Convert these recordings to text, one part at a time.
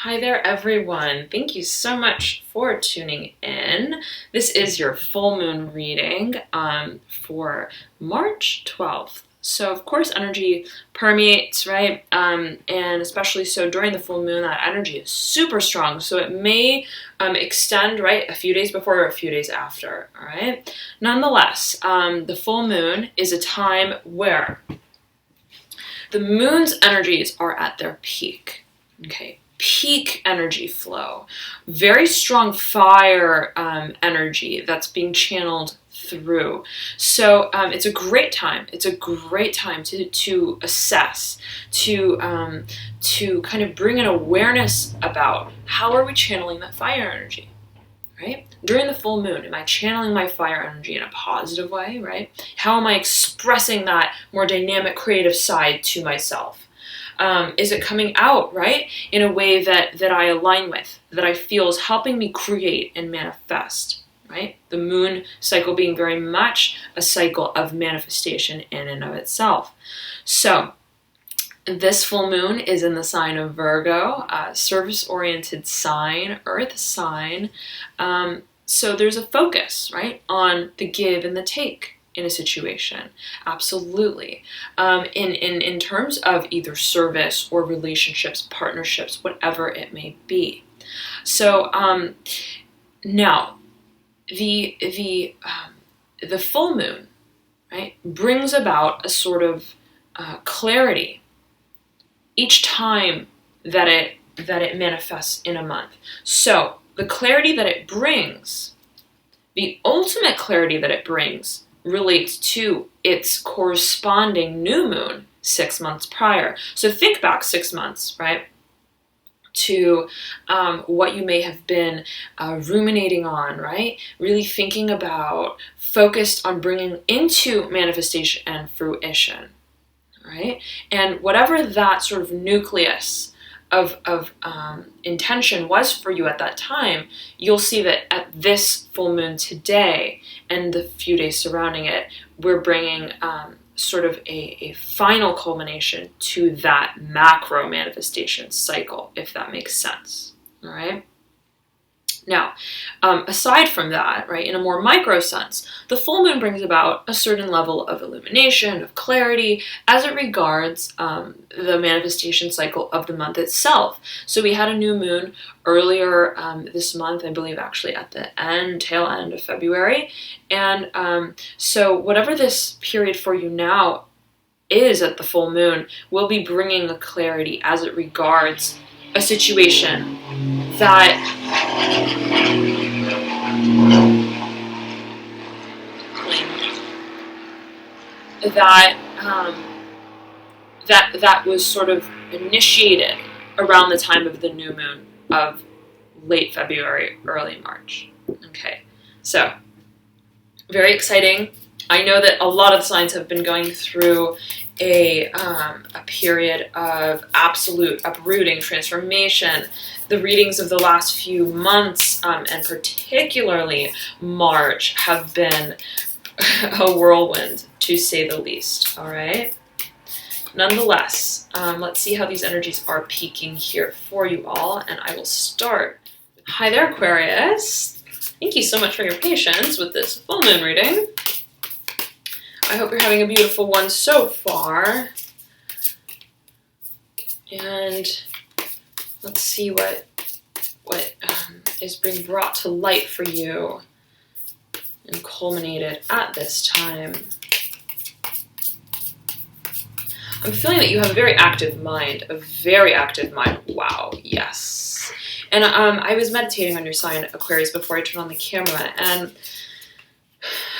Hi there, everyone. Thank you so much for tuning in. This is your full moon reading for March 12th. So, of course, energy permeates, right? And especially so during the full moon, that energy is super strong. So it may extend, right, a few days before or a few days after, all right? Nonetheless, the full moon is a time where the moon's energies are at their peak, okay? Peak energy flow, very strong fire energy that's being channeled through. So it's a great time. It's a great time to assess, to kind of bring an awareness about how are we channeling that fire energy, right? During the full moon, am I channeling my fire energy in a positive way, right? How am I expressing that more dynamic, creative side to myself? Is it coming out, right, in a way that I align with, that I feel is helping me create and manifest, right? The moon cycle being very much a cycle of manifestation in and of itself. So this full moon is in the sign of Virgo, service-oriented sign, earth sign. So there's a focus, right, on the give and the take in a situation. Absolutely. In terms of either service or relationships, partnerships, whatever it may be. So now the full moon, right, brings about a sort of clarity each time that it manifests in a month. So the clarity that it brings, the ultimate clarity that it brings, relates to its corresponding new moon 6 months prior. So think back 6 months, right, to what you may have been ruminating on, right? Really thinking about, focused on bringing into manifestation and fruition, right? And whatever that sort of nucleus of intention was for you at that time, you'll see that at this full moon today and the few days surrounding it, we're bringing sort of a final culmination to that macro manifestation cycle, if that makes sense, all right? Now, aside from that, right, in a more micro sense, the full moon brings about a certain level of illumination, of clarity, as it regards the manifestation cycle of the month itself. So we had a new moon earlier this month, I believe actually at the tail end of February. And so whatever this period for you now is at the full moon will be bringing a clarity as it regards a situation that that was sort of initiated around the time of the new moon of late February, early March. Okay, so very exciting. I know that a lot of signs have been going through a period of absolute uprooting, transformation. The readings of the last few months, and particularly March, have been a whirlwind, to say the least, all right? Nonetheless, let's see how these energies are peaking here for you all, and I will start. Hi there, Aquarius. Thank you so much for your patience with this full moon reading. I hope you're having a beautiful one so far. And let's see what is being brought to light for you and culminated at this time. I'm feeling that you have a very active mind, Wow, yes. And I was meditating on your sign, Aquarius, before I turned on the camera, and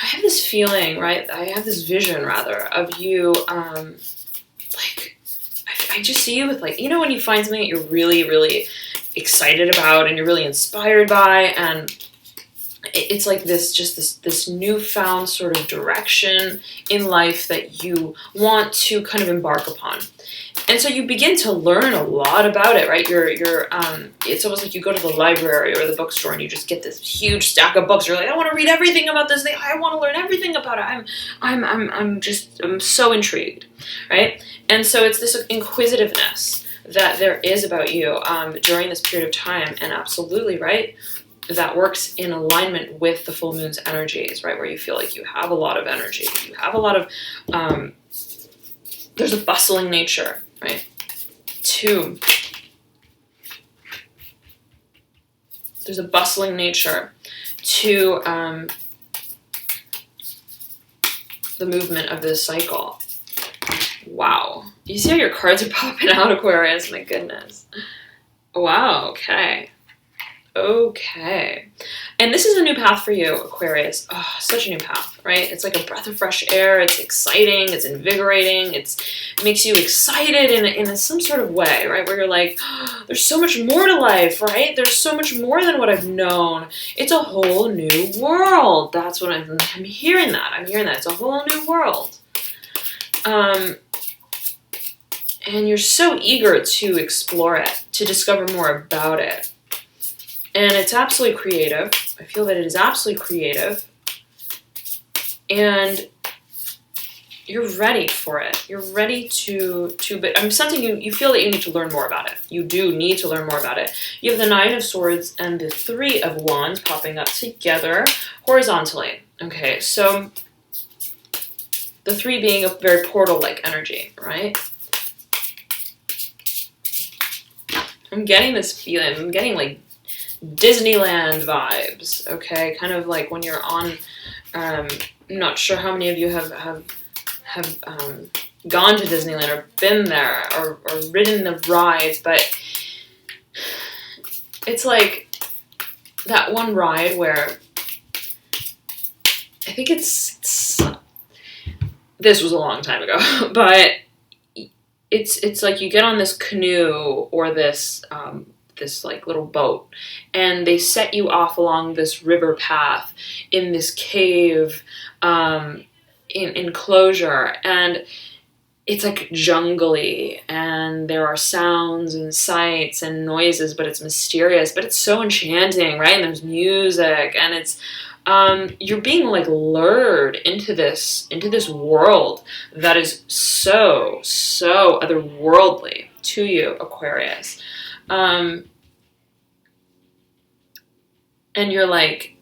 I have this feeling, right? I have this vision, rather, of you, like, I just see you with, like, you know, when you find something that you're really, really excited about and you're really inspired by, and it's like this newfound sort of direction in life that you want to kind of embark upon. And so you begin to learn a lot about it, right? It's almost like you go to the library or the bookstore and you just get this huge stack of books. You're like, I want to read everything about this thing. I want to learn everything about it. I'm so intrigued, right? And so it's this inquisitiveness that there is about you during this period of time. And absolutely, right, that works in alignment with the full moon's energies, right, where you feel like you have a lot of energy. You have a lot of, there's a bustling nature, right? 2, there's a bustling nature to the movement of this cycle. Wow. You see how your cards are popping out, Aquarius? My goodness. Wow, okay. Okay. And this is a new path for you, Aquarius. Oh, such a new path, right? It's like a breath of fresh air. It's exciting. It's invigorating. It makes you excited in some sort of way, right? Where you're like, oh, there's so much more to life, right? There's so much more than what I've known. It's a whole new world. That's what I'm hearing that. I'm hearing that. It's a whole new world. And you're so eager to explore it, to discover more about it. And it's absolutely creative. I feel that it is absolutely creative. And you're ready for it. You're ready but I'm sensing you feel that you need to learn more about it. You do need to learn more about it. You have the 9 of Swords and the 3 of Wands popping up together horizontally. Okay, so the 3 being a very portal-like energy, right? I'm getting this feeling. I'm getting like Disneyland vibes, okay? Kind of like when you're on, I'm not sure how many of you have gone to Disneyland or been there or ridden the rides, but it's like that one ride where I think this was a long time ago, but it's like you get on this canoe or this like little boat, and they set you off along this river path in this cave enclosure, and it's like jungly, and there are sounds and sights and noises, but it's mysterious, but it's so enchanting, right? And there's music, and it's you're being like lured into this world that is so otherworldly to you, Aquarius. And you're like,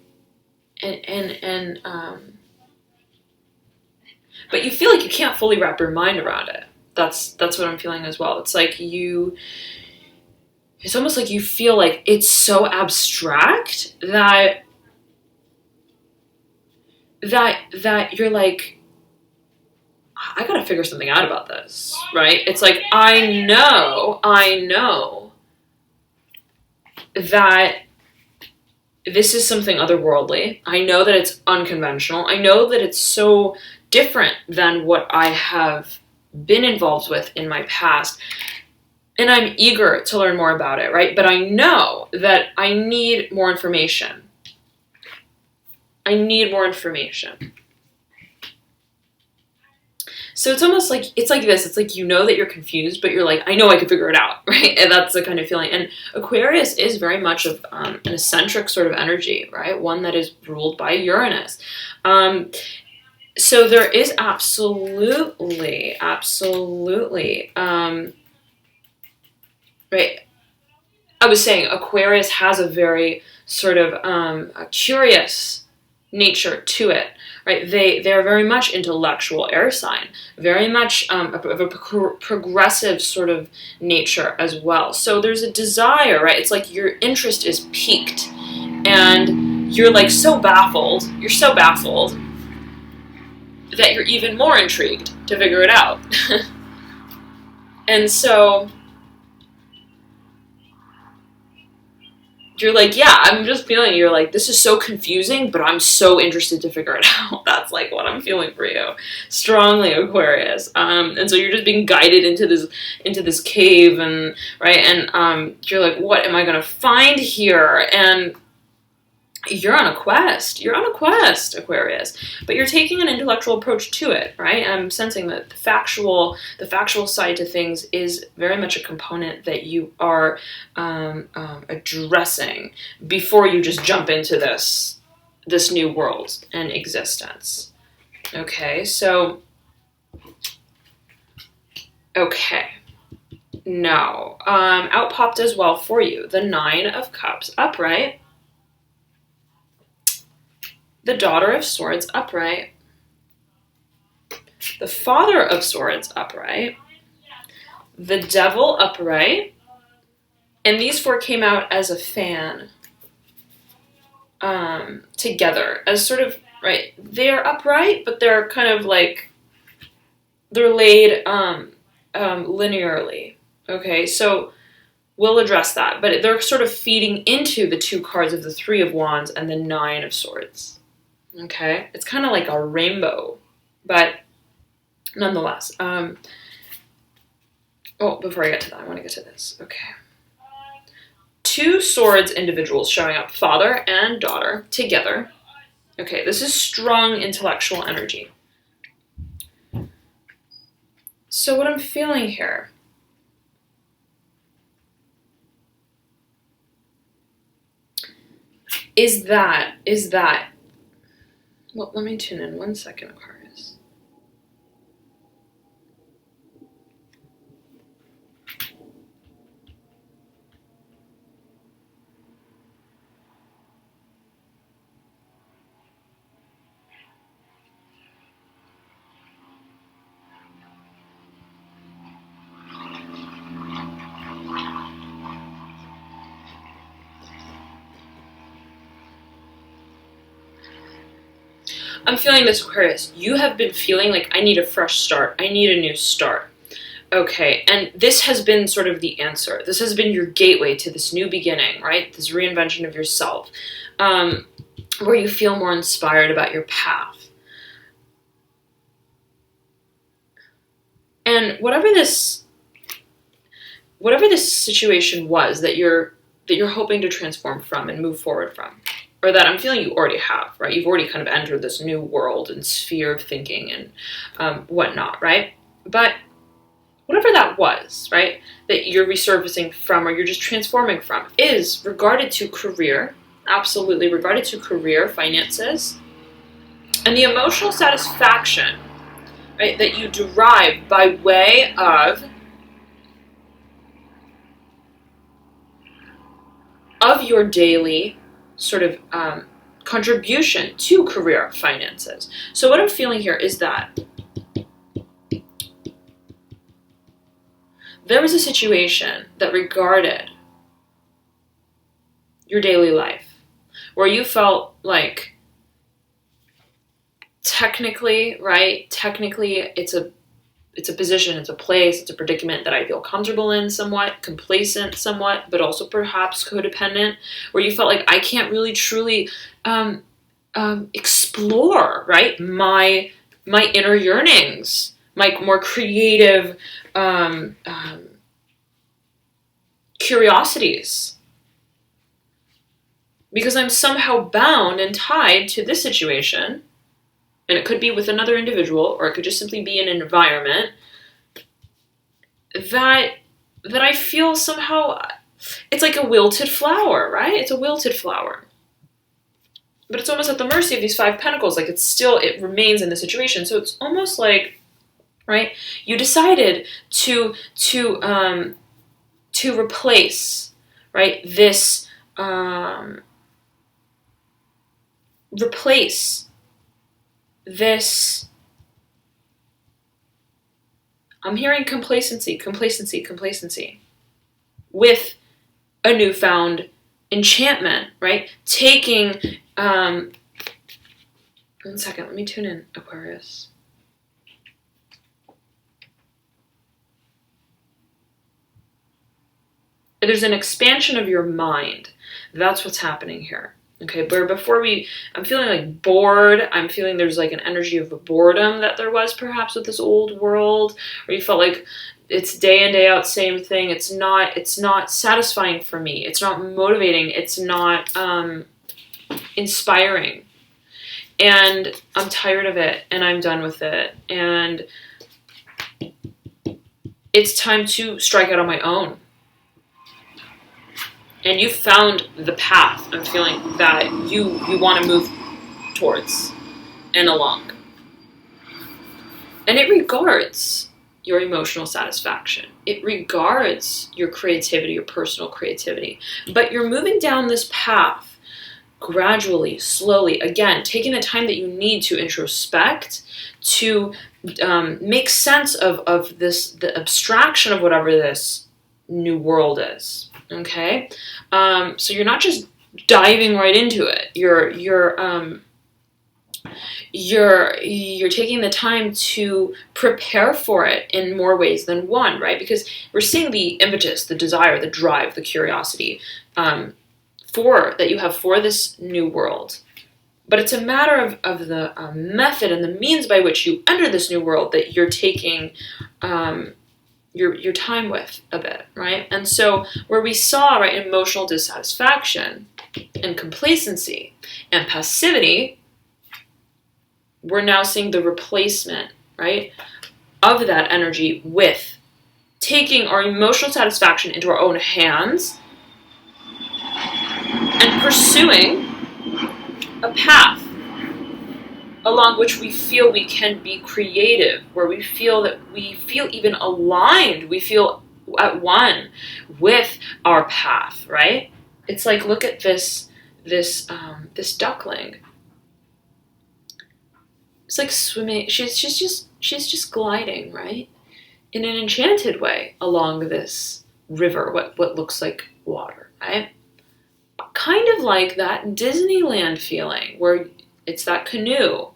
but you feel like you can't fully wrap your mind around it. That's what I'm feeling as well. It's like it's almost like you feel like it's so abstract that you're like, I gotta figure something out about this, right? It's like, I know that this is something otherworldly. I know that it's unconventional. I know that it's so different than what I have been involved with in my past. And I'm eager to learn more about it, right? But I know that I need more information. I need more information. So it's almost like, it's like this. It's like, you know that you're confused, but you're like, I know I can figure it out, right? And that's the kind of feeling. And Aquarius is very much of an eccentric sort of energy, right? One that is ruled by Uranus. So there is absolutely, right? I was saying Aquarius has a very sort of a curious nature to it, right? They're very much intellectual air sign, very much of a progressive sort of nature as well. So there's a desire, right? It's like your interest is piqued, and you're like so baffled. You're so baffled that you're even more intrigued to figure it out. And so you're like, yeah, I'm just feeling, you're like, this is so confusing, but I'm so interested to figure it out. That's like what I'm feeling for you. Strongly, Aquarius. And so you're just being guided into this cave, and right, and you're like, what am I gonna find here? And you're on a quest. You're on a quest, Aquarius. But you're taking an intellectual approach to it, right? I'm sensing that the factual side to things is very much a component that you are addressing before you just jump into this new world and existence. Okay, so okay. No. Out popped as well for you. The Nine of Cups upright. The Daughter of Swords upright. The Father of Swords upright. The Devil upright. And these four came out as a fan together as sort of, right, they're upright, but they're kind of like, they're laid linearly. Okay, so we'll address that. But they're sort of feeding into the two cards of the Three of Wands and the Nine of Swords. Okay, it's kind of like a rainbow, but nonetheless. Oh, before I get to that, I want to get to this. Okay. Two swords individuals showing up, father and daughter, together. Okay, this is strong intellectual energy. So what I'm feeling here is that, well, let me tune in 1 second, Aquarius. I'm feeling this, Aquarius. You have been feeling like, I need a fresh start. I need a new start. Okay, and this has been sort of the answer. This has been your gateway to this new beginning, right? This reinvention of yourself, where you feel more inspired about your path. And whatever this situation was that you're hoping to transform from and move forward from, or that I'm feeling you already have, right? You've already kind of entered this new world and sphere of thinking and whatnot, right? But whatever that was, right, that you're resurfacing from or you're just transforming from is regarded to career, absolutely regarded to career, finances, and the emotional satisfaction, right, that you derive by way of your daily sort of contribution to career finances. So what I'm feeling here is that there was a situation that regarded your daily life where you felt like technically, right, it's a position, it's a place, it's a predicament that I feel comfortable in somewhat, complacent somewhat, but also perhaps codependent, where you felt like I can't really truly explore, right, my inner yearnings, my more creative curiosities, because I'm somehow bound and tied to this situation. And it could be with another individual, or it could just simply be in an environment that I feel somehow, it's like a wilted flower, right? It's a wilted flower. But it's almost at the mercy of these Five Pentacles. Like it remains in the situation. So it's almost like, right, you decided to replace, right, this, replace this, I'm hearing complacency, with a newfound enchantment, right? Taking, 1 second, let me tune in, Aquarius. There's an expansion of your mind. That's what's happening here. Okay, but I'm feeling like bored. I'm feeling there's like an energy of boredom that there was perhaps with this old world, where you felt like it's day in, day out, same thing. It's not satisfying for me. It's not motivating. It's not inspiring. And I'm tired of it, and I'm done with it. And it's time to strike out on my own. And you found the path, I'm feeling, that you want to move towards and along. And it regards your emotional satisfaction. It regards your creativity, your personal creativity. But you're moving down this path gradually, slowly, again, taking the time that you need to introspect, to make sense of this, the abstraction of whatever this new world is. Okay? So you're not just diving right into it. You're taking the time to prepare for it in more ways than one, right? Because we're seeing the impetus, the desire, the drive, the curiosity that you have for this new world. But it's a matter of the method and the means by which you enter this new world that you're taking your time with a bit, right? And so where we saw, right, emotional dissatisfaction and complacency and passivity, we're now seeing the replacement, right, of that energy with taking our emotional satisfaction into our own hands and pursuing a path along which we feel we can be creative, where we feel even aligned, we feel at one with our path, right? It's like, look at this duckling. It's like swimming. She's just gliding, right, in an enchanted way along this river, what looks like water, right? Kind of like that Disneyland feeling where it's that canoe,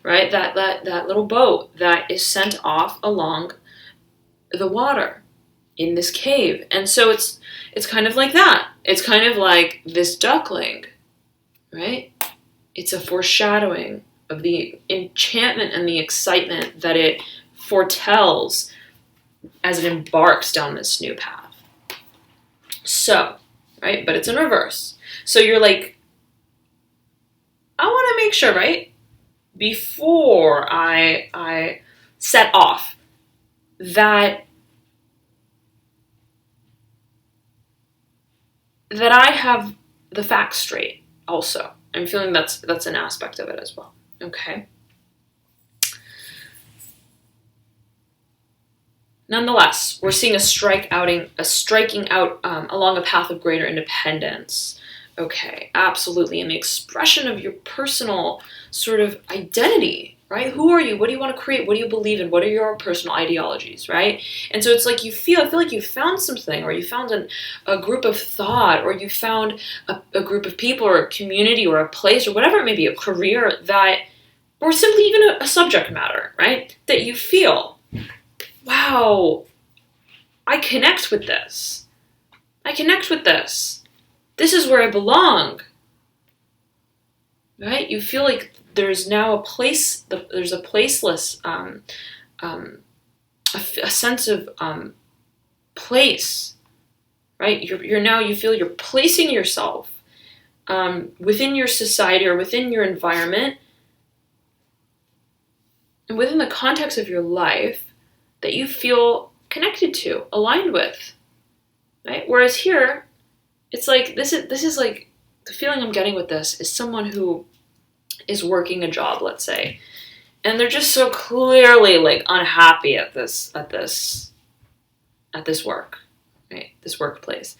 right? That little boat that is sent off along the water in this cave. And so it's kind of like that. It's kind of like this duckling, right? It's a foreshadowing of the enchantment and the excitement that it foretells as it embarks down this new path. So, right? But it's in reverse. So you're like, I want to make sure, right, before I set off, that I have the facts straight also. I'm feeling that's an aspect of it as well. Okay. Nonetheless, we're seeing a striking out along a path of greater independence. Okay, absolutely. And the expression of your personal sort of identity, right? Who are you? What do you want to create? What do you believe in? What are your personal ideologies, right? And so it's like I feel like you found something, or you found a group of thought, or you found a group of people, or a community, or a place, or whatever it may be, a career that, or simply even a subject matter, right? That you feel, wow, I connect with this. I connect with this. This is where I belong, right? You feel like there's now a place, there's a placeless, a sense of place, right? You feel you're placing yourself within your society or within your environment and within the context of your life that you feel connected to, aligned with, right? Whereas here, it's like, this is like, the feeling I'm getting with this is someone who is working a job, let's say, and they're just so clearly like unhappy at this work, right? This workplace.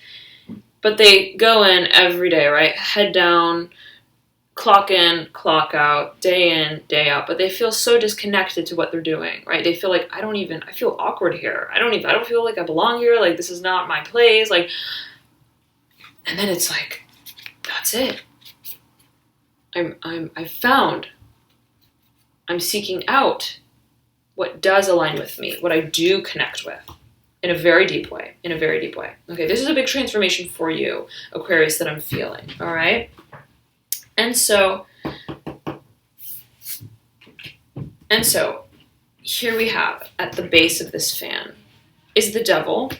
But they go in every day, right? Head down, clock in, clock out, day in, day out, but they feel so disconnected to what they're doing, right? They feel like, I feel awkward here. I don't feel like I belong here. Like, this is not my place. Like, and then it's like, that's it. I'm seeking out what does align with me, what I do connect with in a very deep way, Okay, this is a big transformation for you, Aquarius, that I'm feeling, all right? And so here we have, at the base of this fan, is the devil,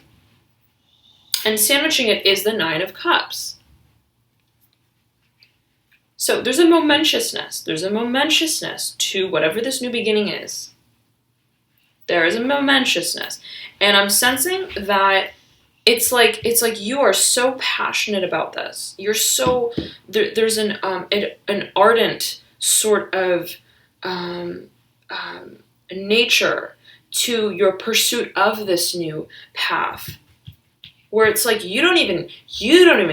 and sandwiching it is the Nine of Cups. So there's a momentiousness. There's a momentiousness to whatever this new beginning is. There is a momentiousness. And I'm sensing that it's like you are so passionate about this. You're so, there's an ardent sort of nature to your pursuit of this new path, where it's like you don't even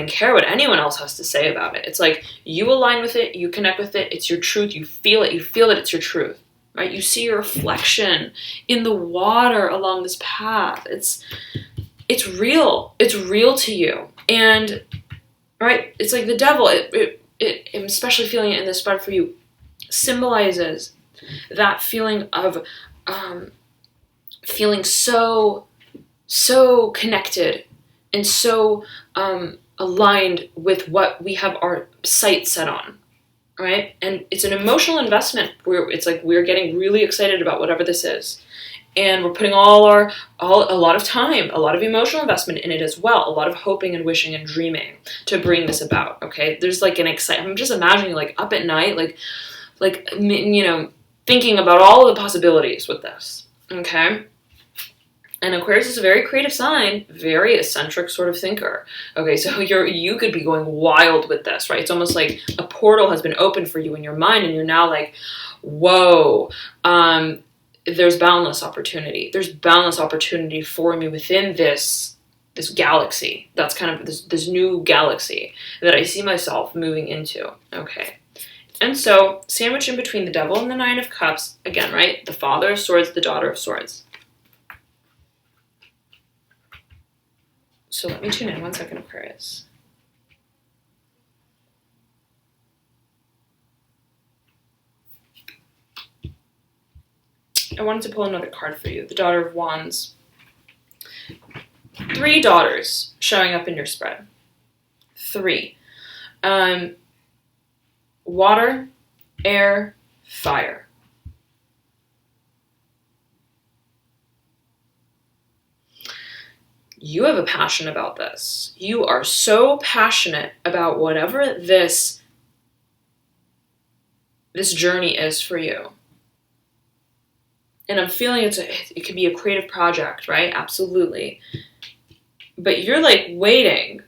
care what anyone else has to say about it. It's like you align with it, you connect with it, it's your truth, you feel it, you feel that it's your truth, right? You see your reflection in the water along this path. It's real to you. And right, it's like the devil, I'm especially feeling it in this spread for you, symbolizes that feeling of feeling so connected and so aligned with what we have our sights set on, right? And it's an emotional investment where it's like we're getting really excited about whatever this is. And we're putting a lot of time, a lot of emotional investment in it as well, a lot of hoping and wishing and dreaming to bring this about, okay? There's like an excitement. I'm just imagining like up at night, like thinking about all the possibilities with this, okay? And Aquarius is a very creative sign, very eccentric sort of thinker. Okay, so you could be going wild with this, right? It's almost like a portal has been opened for you in your mind, and you're now like, whoa, there's boundless opportunity. There's boundless opportunity for me within this galaxy. That's kind of this new galaxy that I see myself moving into. Okay. And so, sandwiched in between the Devil and the Nine of Cups, again, right? The Father of Swords, the Daughter of Swords. So let me tune in 1 second, Aquarius. I wanted to pull another card for you. The Daughter of Wands. 3 daughters showing up in your spread. 3. Water, air, fire. You have a passion about this. You are so passionate about whatever this journey is for you. And I'm feeling it could be a creative project, right? Absolutely. But you're like waiting.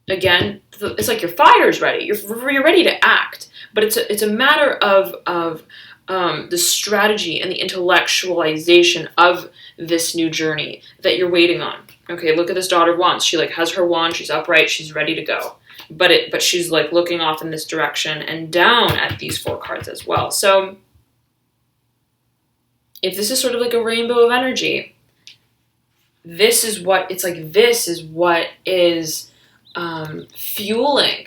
Again, it's like your fire's ready. You're ready to act. But it's a matter of the strategy and the intellectualization of this new journey that you're waiting on. Okay, look at this Daughter of Wands. She like has her wand, she's upright, she's ready to go. But she's like looking off in this direction and down at these 4 cards as well. So if this is sort of like a rainbow of energy, this is what it's like. This is what is fueling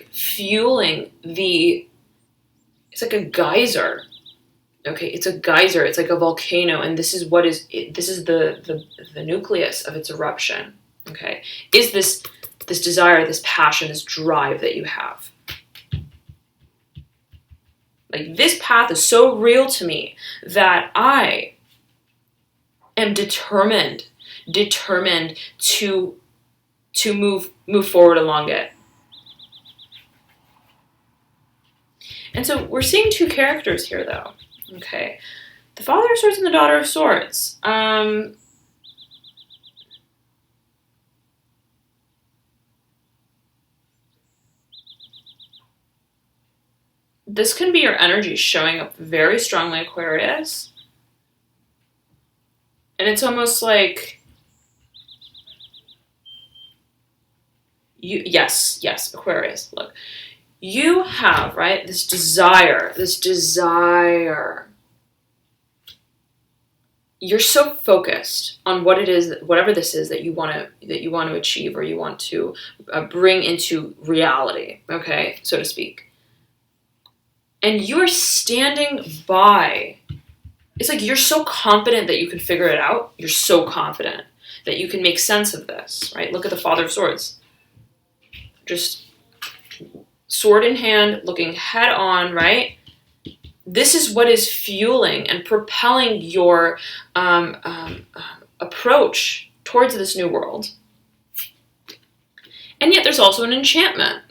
the. It's like a geyser. Okay, it's a geyser. It's like a volcano, and this is what is. This is the nucleus of its eruption. Okay, is this desire, this passion, this drive that you have? Like this path is so real to me that I am determined to move forward along it. And so we're seeing 2 characters here, though. Okay, the Father of Swords and the Daughter of Swords. This can be your energy showing up very strongly, Aquarius. And it's almost like yes, Aquarius, look. You have, right, this desire. You're so focused on what it is, whatever this is that you want to achieve or you want to bring into reality, okay, so to speak. And you are standing by. It's like you're so confident that you can figure it out. You're so confident that you can make sense of this, right? Look at the Father of Swords. Just sword in hand, looking head on, right? This is what is fueling and propelling your approach towards this new world. And yet there's also an enchantment.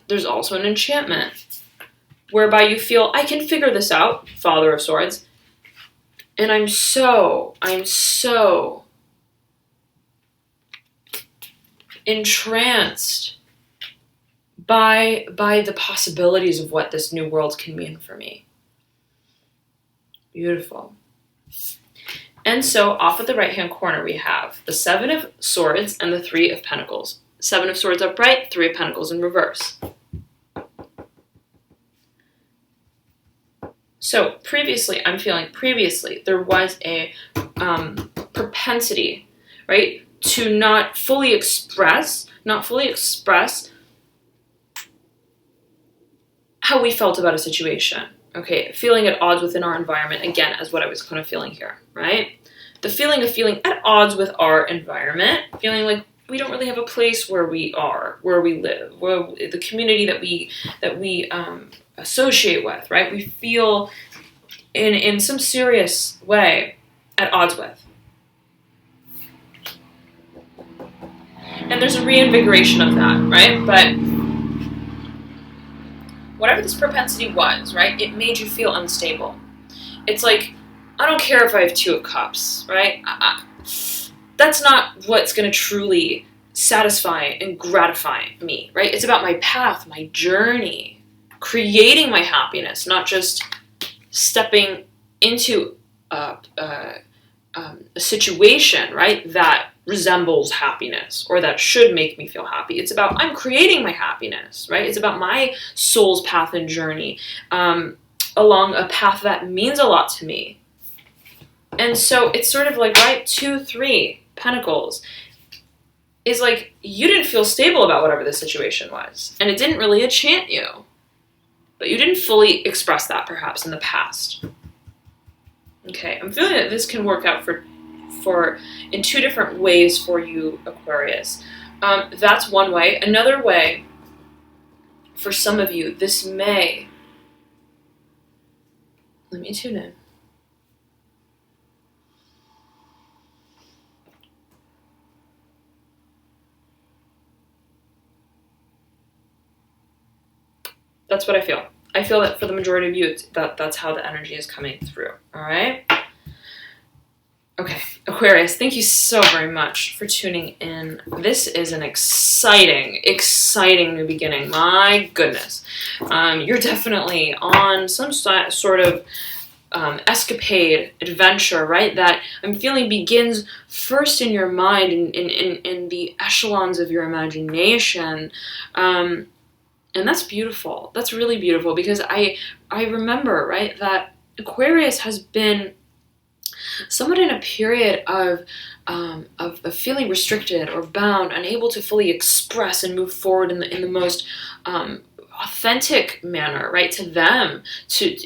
Whereby you feel, I can figure this out, Father of Swords. And I'm so entranced by the possibilities of what this new world can mean for me. Beautiful. And so off at the right-hand corner, we have the Seven of Swords and the Three of Pentacles. Seven of Swords upright, Three of Pentacles in reverse. So previously, there was a propensity, right, to not fully express how we felt about a situation. Okay, feeling at odds within our environment, again, as what I was kind of feeling here, right? The feeling of feeling at odds with our environment, feeling like we don't really have a place where we are, where we live, where the community that we associate with, right? We feel in some serious way at odds with. And there's a reinvigoration of that, right? But whatever this propensity was, right, it made you feel unstable. It's like, I don't care if I have Two of Cups, right? That's not what's going to truly satisfy and gratify me, right? It's about my path, my journey, creating my happiness, not just stepping into a situation, right, that resembles happiness or that should make me feel happy. It's about I'm creating my happiness, right? It's about my soul's path and journey along a path that means a lot to me. And so it's sort of like, right, 2, 3 Pentacles is like you didn't feel stable about whatever the situation was, and it didn't really enchant you, but you didn't fully express that perhaps in the past. Okay, I'm feeling that this can work out for in 2 different ways for you, Aquarius. That's one way. Another way, for some of you, this may... Let me tune in. That's what I feel. I feel that for the majority of you, that's how the energy is coming through. All right? Okay, Aquarius, thank you so very much for tuning in. This is an exciting, exciting new beginning. My goodness. You're definitely on some sort of escapade, adventure, right? That I'm feeling begins first in your mind, in the echelons of your imagination. And that's beautiful. That's really beautiful, because I remember, right, that Aquarius has been somewhat in a period of feeling restricted or bound, unable to fully express and move forward in the most authentic manner, right, to them,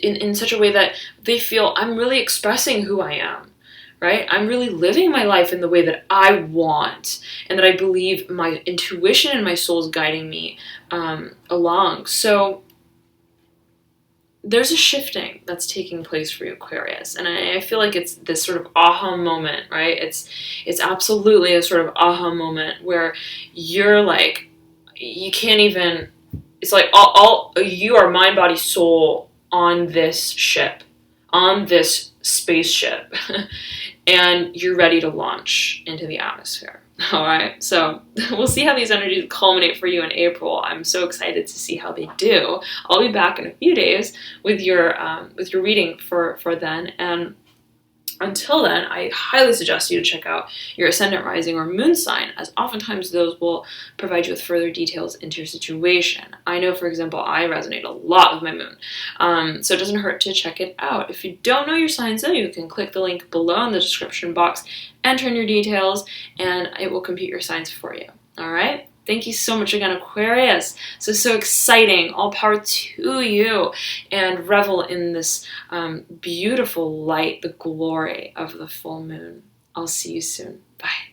in such a way that they feel I'm really expressing who I am, right? I'm really living my life in the way that I want, and that I believe my intuition and my soul is guiding me along. So there's a shifting that's taking place for you, Aquarius, and I feel like it's this sort of aha moment, right? It's absolutely a sort of aha moment where you're like, you can't even, it's like all you are mind, body, soul on this ship, on this spaceship, and you're ready to launch into the atmosphere. All right, so we'll see how these energies culminate for you in April. I'm so excited to see how they do. I'll be back in a few days with your reading for then, and until then, I highly suggest you to check out your ascendant, rising, or moon sign, as oftentimes those will provide you with further details into your situation. I know, for example, I resonate a lot with my moon, so it doesn't hurt to check it out. If you don't know your signs, though, you can click the link below in the description box, enter in your details, and it will compute your signs for you. All right? Thank you so much again, Aquarius. So exciting. All power to you. And revel in this beautiful light, the glory of the full moon. I'll see you soon. Bye.